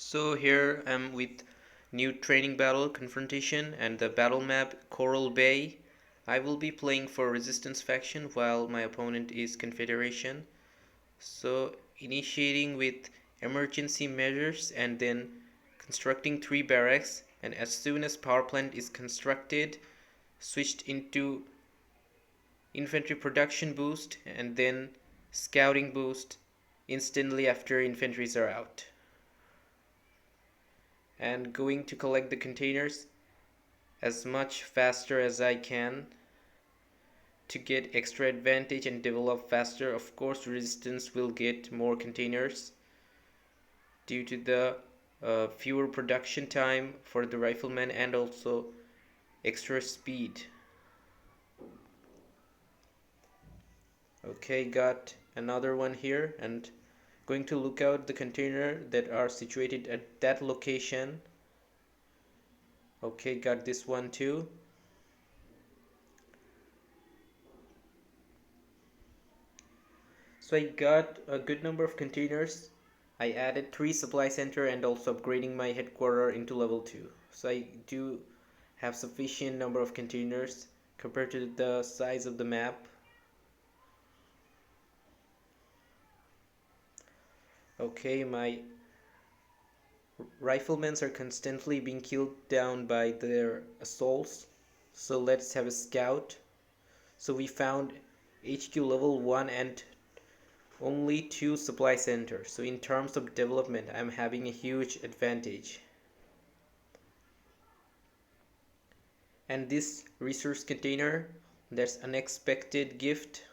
So here I'm with new training battle Confrontation and the battle map Coral Bay. I will be playing for Resistance faction while my opponent is Confederation. So initiating with emergency measures and then constructing 3 barracks, and as soon as power plant is constructed, switched into infantry production boost and then scouting boost instantly after infantries are out, and going to collect the containers as much faster as I can to get extra advantage and develop faster. Of course, resistance will get more containers due to the fewer production time for the riflemen and also extra speed. Okay, got another one here, and going to look out the container that are situated at that location. Okay, got this one too. So I got a good number of containers. I added 3 supply center and also upgrading my headquarter into level 2. So I do have sufficient number of containers compared to the size of the map. Okay, my riflemen are constantly being killed down by their assaults. So let's have a scout. So we found HQ level 1 and only 2 supply centers. So in terms of development, I'm having a huge advantage. And this resource container, that's unexpected gift.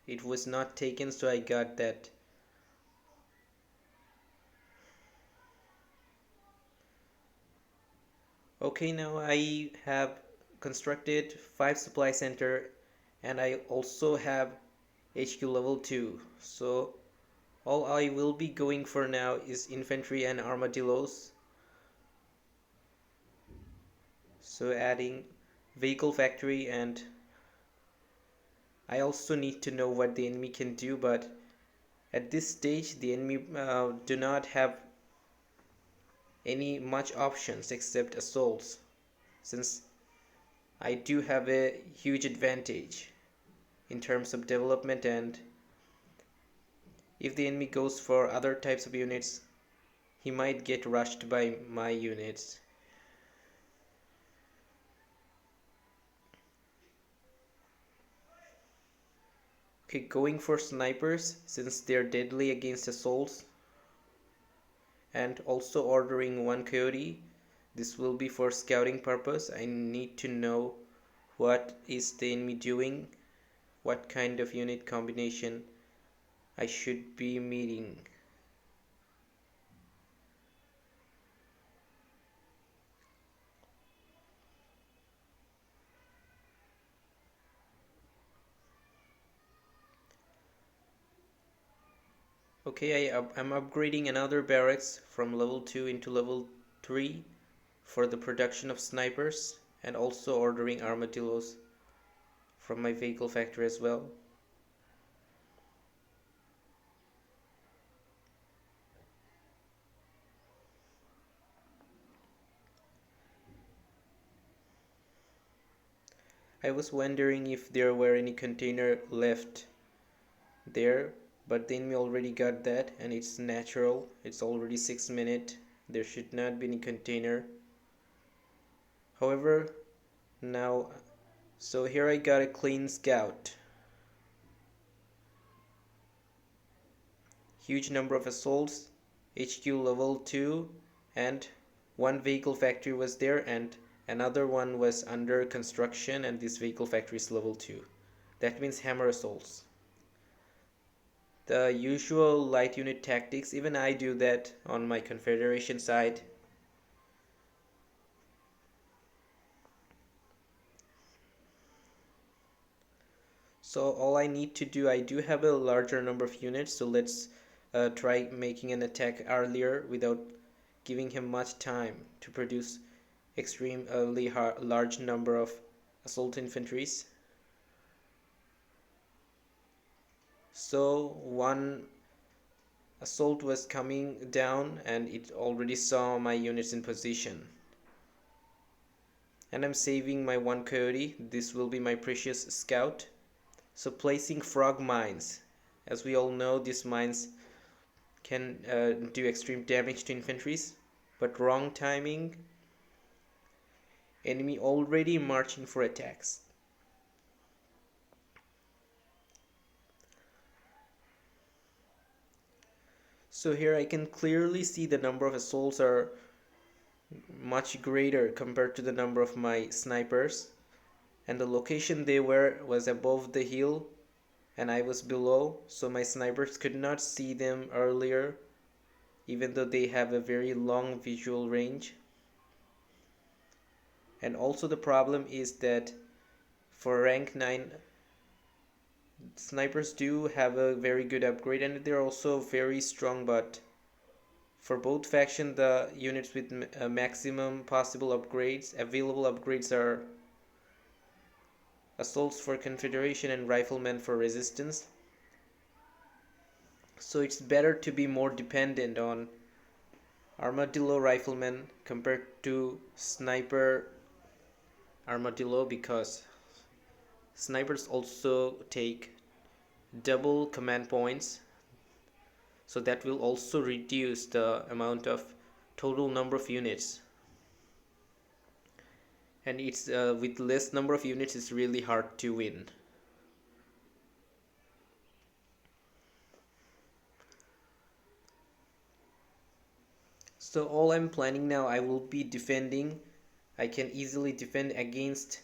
It was not taken, so I got that. Okay, now I have constructed 5 supply center and I also have HQ level 2. So all I will be going for now is infantry and armadillos. So adding vehicle factory, and I also need to know what the enemy can do, but at this stage the enemy do not have any much options except assaults, since I do have a huge advantage in terms of development, and if the enemy goes for other types of units, he might get rushed by my units. Okay, going for snipers since they're deadly against assaults, and also ordering 1 coyote. This will be for scouting purpose. I need to know what is the enemy doing, what kind of unit combination I should be meeting. Okay, I'm upgrading another barracks from level 2 into level 3 for the production of snipers, and also ordering armadillos from my vehicle factory as well. I was wondering if there were any container left there, but the enemy already got that, and it's natural. It's already 6 minutes. There should not be any container. However, now, so here I got a clean scout. Huge number of assaults, HQ level 2, and 1 vehicle factory was there, and another one was under construction, and this vehicle factory is level 2. That means hammer assaults. The usual light unit tactics, even I do that on my Confederation side. So all I need to do, I do have a larger number of units, so let's try making an attack earlier without giving him much time to produce extremely large number of assault infantries. So one assault was coming down and it already saw my units in position. And I'm saving my one coyote. This will be my precious scout. So placing frog mines. As we all know, these mines can do extreme damage to infantries, but wrong timing, enemy already marching for attacks. So here I can clearly see the number of assaults are much greater compared to the number of my snipers, and the location they were was above the hill and I was below, so my snipers could not see them earlier, even though they have a very long visual range. And also the problem is that for rank 9 snipers do have a very good upgrade and they're also very strong, but for both faction the units with maximum possible upgrades, available upgrades, are assaults for Confederation and riflemen for resistance. So it's better to be more dependent on armadillo riflemen compared to sniper armadillo, because snipers also take double command points, so that will also reduce the amount of total number of units, and it's with less number of units it's really hard to win. So all I'm planning now, I will be defending. I can easily defend against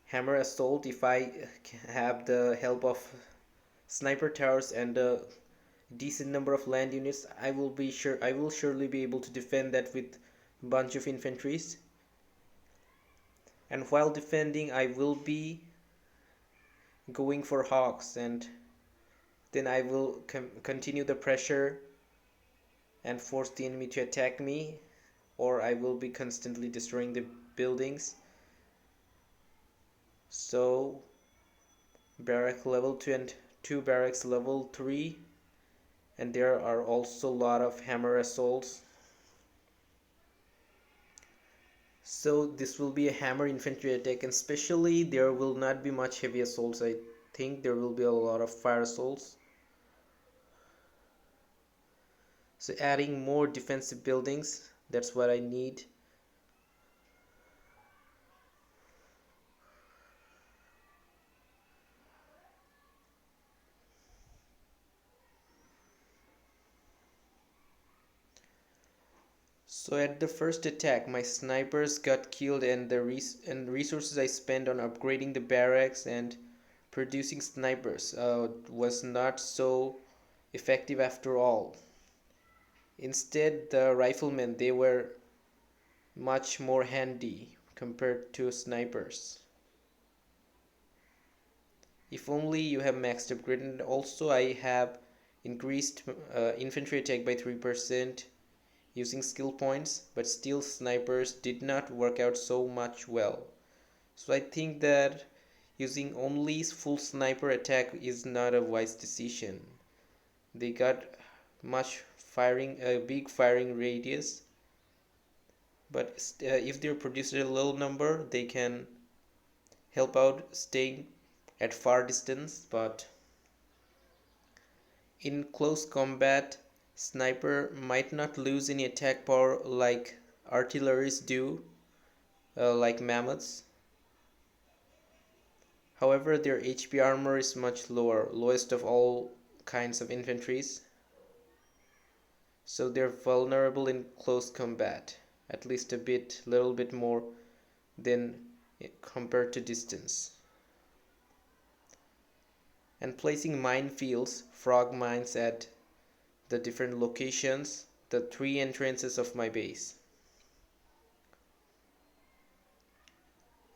hammer assault if I have the help of sniper towers and a decent number of land units. I will surely be able to defend that with a bunch of infantries. And while defending, I will be going for hawks, and then I will continue the pressure and force the enemy to attack me, or I will be constantly destroying the buildings. So barrack level 2 and 2 barracks level 3, and there are also a lot of hammer assaults. So this will be a hammer infantry attack, and especially there will not be much heavy assaults. I think there will be a lot of fire assaults. So adding more defensive buildings, that's what I need. So at the first attack, my snipers got killed, and the resources I spent on upgrading the barracks and producing snipers was not so effective after all. Instead, the riflemen, they were much more handy compared to snipers. If only you have maxed upgrade. And also I have increased infantry attack by 3% using skill points, but still snipers did not work out so much well. So I think that using only full sniper attack is not a wise decision. They got a big firing radius, but if they're produced at a low number, they can help out staying at far distance. But in close combat, sniper might not lose any attack power like artilleries do, like mammoths. However, their HP armor is much lower, lowest of all kinds of infantries, so they're vulnerable in close combat, at least little bit more than compared to distance. And placing minefields, frog mines, at the different locations, the 3 entrances of my base.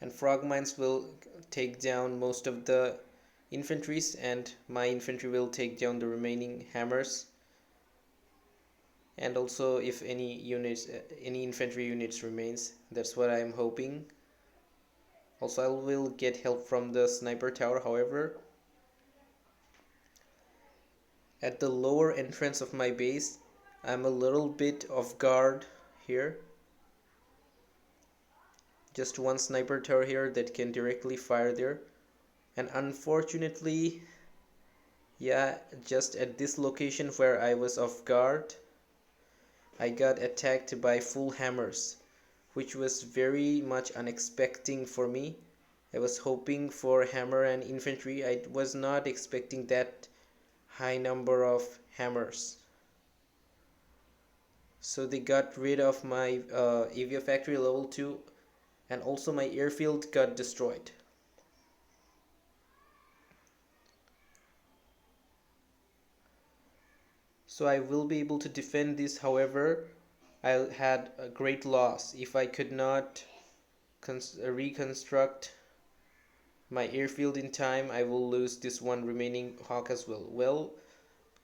And frog mines will take down most of the infantries, and my infantry will take down the remaining hammers. And also if any infantry units remains, that's what I'm hoping. Also I will get help from the sniper tower. However, at the lower entrance of my base. I'm a little bit off guard here. Just one sniper tower here that can directly fire there. And unfortunately, yeah, just at this location where I was off guard, I got attacked by full hammers, which was very much unexpected for me. I was hoping for hammer and infantry. I was not expecting that high number of hammers. So they got rid of my avia factory level 2, and also my airfield got destroyed. So I will be able to defend this. However, I had a great loss if I could not reconstruct my airfield in time. I will lose this one remaining hawk as well. Well,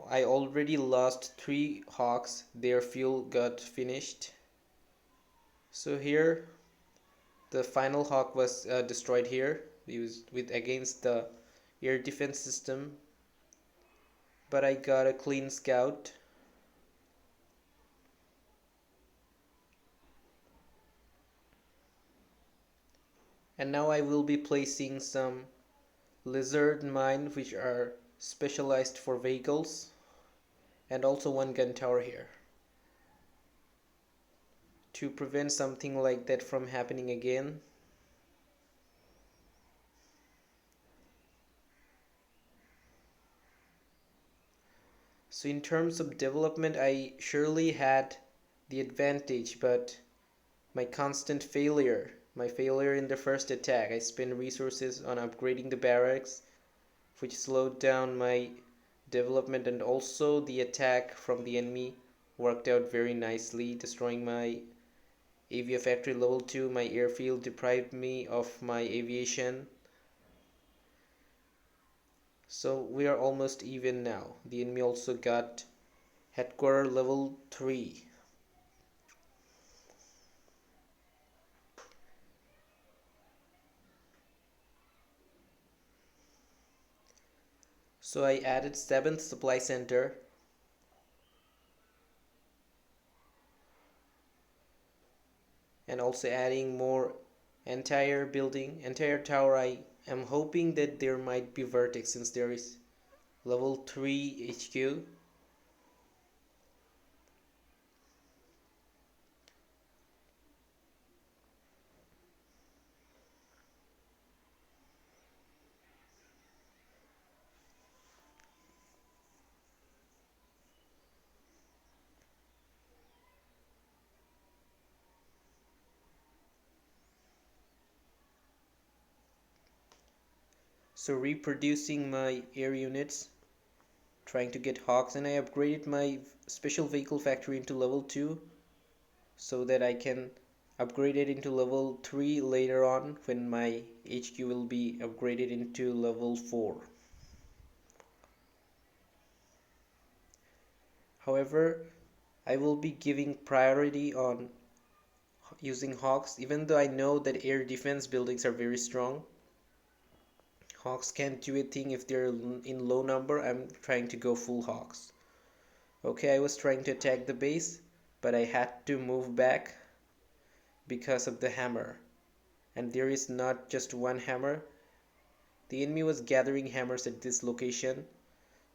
I already lost 3 hawks. Their fuel got finished. So here the final hawk was destroyed here, used with against the air defense system, but I got a clean scout. And now I will be placing some lizard mine which are specialized for vehicles, and also one gun tower here to prevent something like that from happening again. So in terms of development, I surely had the advantage, but my constant failure, my failure in the first attack, I spent resources on upgrading the barracks, which slowed down my development, and also the attack from the enemy worked out very nicely, destroying my avia factory level 2. My airfield deprived me of my aviation. So we are almost even now. The enemy also got headquarter level 3. So I added 7th supply center, and also adding more entire tower. I am hoping that there might be vertex since there is level 3 HQ. So reproducing my air units, trying to get hawks, and I upgraded my special vehicle factory into level 2 so that I can upgrade it into level 3 later on when my HQ will be upgraded into level 4. However, I will be giving priority on using hawks, even though I know that air defense buildings are very strong. Hawks can't do a thing if they're in low number. I'm trying to go full hawks. Okay, I was trying to attack the base, but I had to move back because of the hammer. And there is not just one hammer. The enemy was gathering hammers at this location.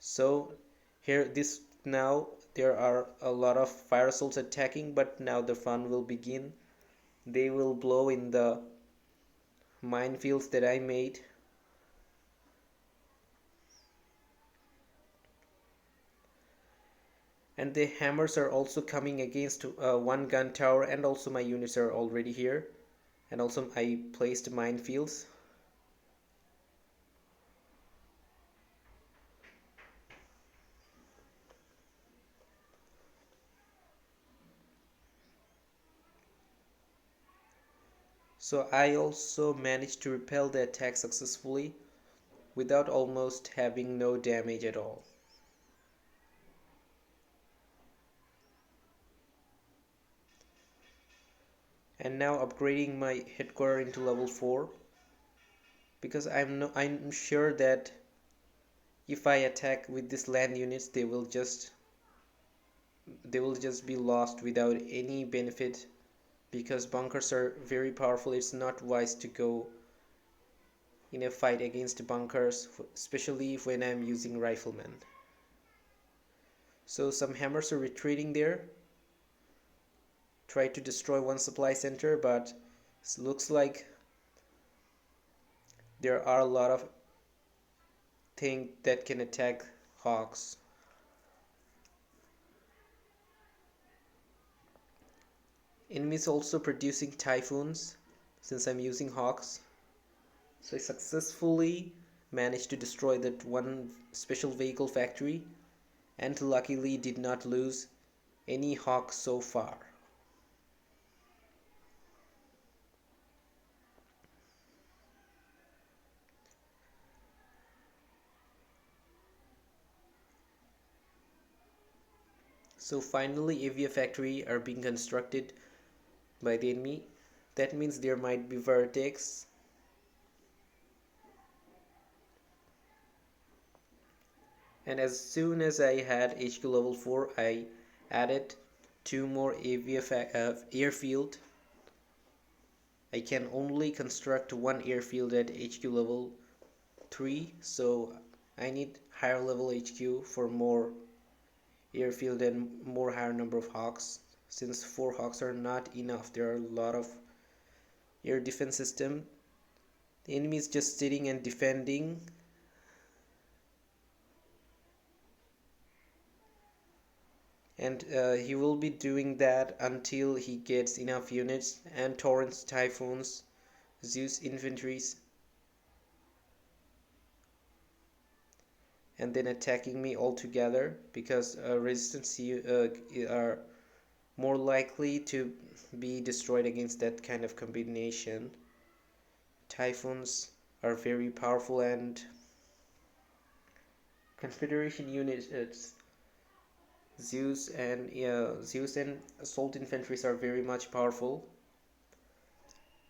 So here this now there are a lot of fire assaults attacking, but now the fun will begin. They will blow in the minefields that I made. And the hammers are also coming against one gun tower, and also my units are already here, and also I placed minefields. So I also managed to repel the attack successfully without almost having no damage at all. And now upgrading my headquarters into level 4 because I'm sure that if I attack with these land units, they will just be lost without any benefit, because bunkers are very powerful. It's not wise to go in a fight against bunkers, especially when I'm using riflemen. So some hammers are retreating there, try to destroy one supply center, but it looks like there are a lot of things that can attack hawks. Enemies also producing typhoons since I'm using hawks. So I successfully managed to destroy that one special vehicle factory, and luckily did not lose any hawks so far. So finally AVF factory are being constructed by the enemy. That means there might be vertex. And as soon as I had HQ level 4, I added 2 more AVF airfield. I can only construct 1 airfield at HQ level 3, so I need higher level HQ for more airfield and more higher number of hawks. Since 4 hawks are not enough, there are a lot of air defense system. The enemy is just sitting and defending. And he will be doing that until he gets enough units and torrents, typhoons, Zeus infantries, and then attacking me all together, because resistance are more likely to be destroyed against that kind of combination. Typhoons are very powerful, and Confederation units, Zeus and assault infantries are very much powerful.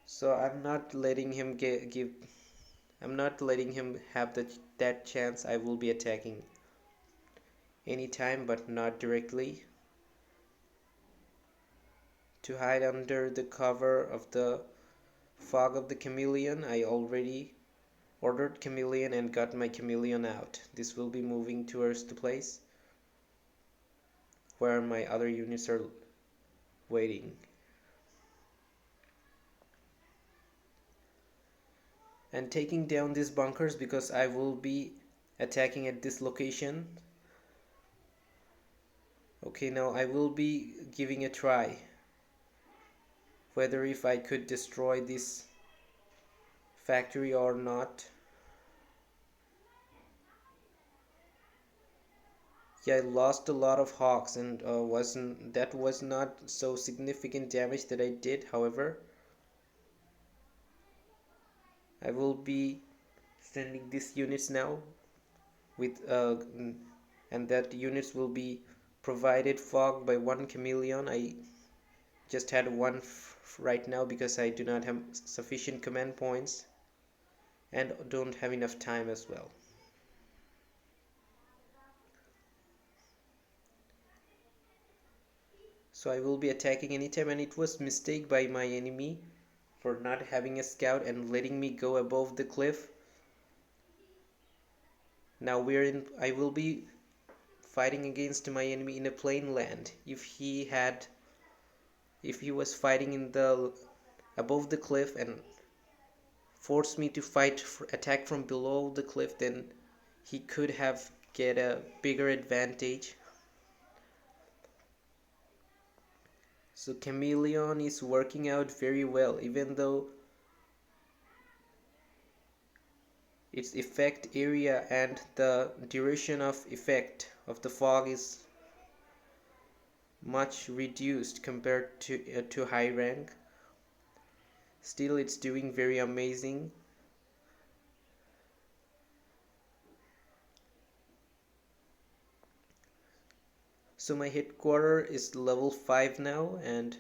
So I'm not letting him I'm not letting him have that chance. I will be attacking anytime, but not directly. To hide under the cover of the fog of the chameleon, I already ordered chameleon and got my chameleon out. This will be moving towards the place where my other units are waiting. And taking down these bunkers, because I will be attacking at this location. Okay, now I will be giving a try whether if I could destroy this factory or not. Yeah, I lost a lot of hawks, and that was not so significant damage that I did. However, I will be sending these units now with and that units will be provided fog by 1 chameleon. I just had 1 right now because I do not have sufficient command points and don't have enough time as well. So I will be attacking anytime, and it was mistake by my enemy for not having a scout and letting me go above the cliff. Now I will be fighting against my enemy in a plain land. If he was fighting in the above the cliff and forced me to attack from below the cliff, then he could have get a bigger advantage. So chameleon is working out very well, even though its effect area and the duration of effect of the fog is much reduced compared to high rank. Still, it's doing very amazing. So my headquarters is level 5 now, and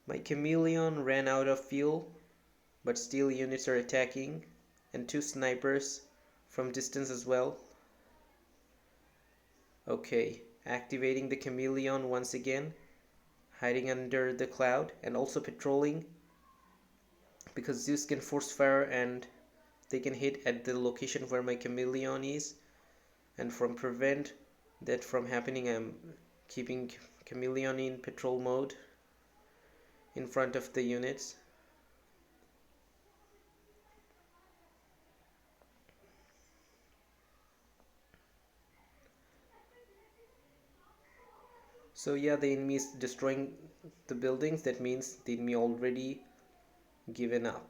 my chameleon ran out of fuel, but still units are attacking, and 2 snipers from distance as well. Okay, activating the chameleon once again, hiding under the cloud, and also patrolling because Zeus can force fire and they can hit at the location where my chameleon is. And from prevent that from happening, I'm keeping chameleon in patrol mode in front of the units. So yeah, the enemy is destroying the buildings. That means the enemy already given up.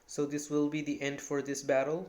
So this will be the end for this battle.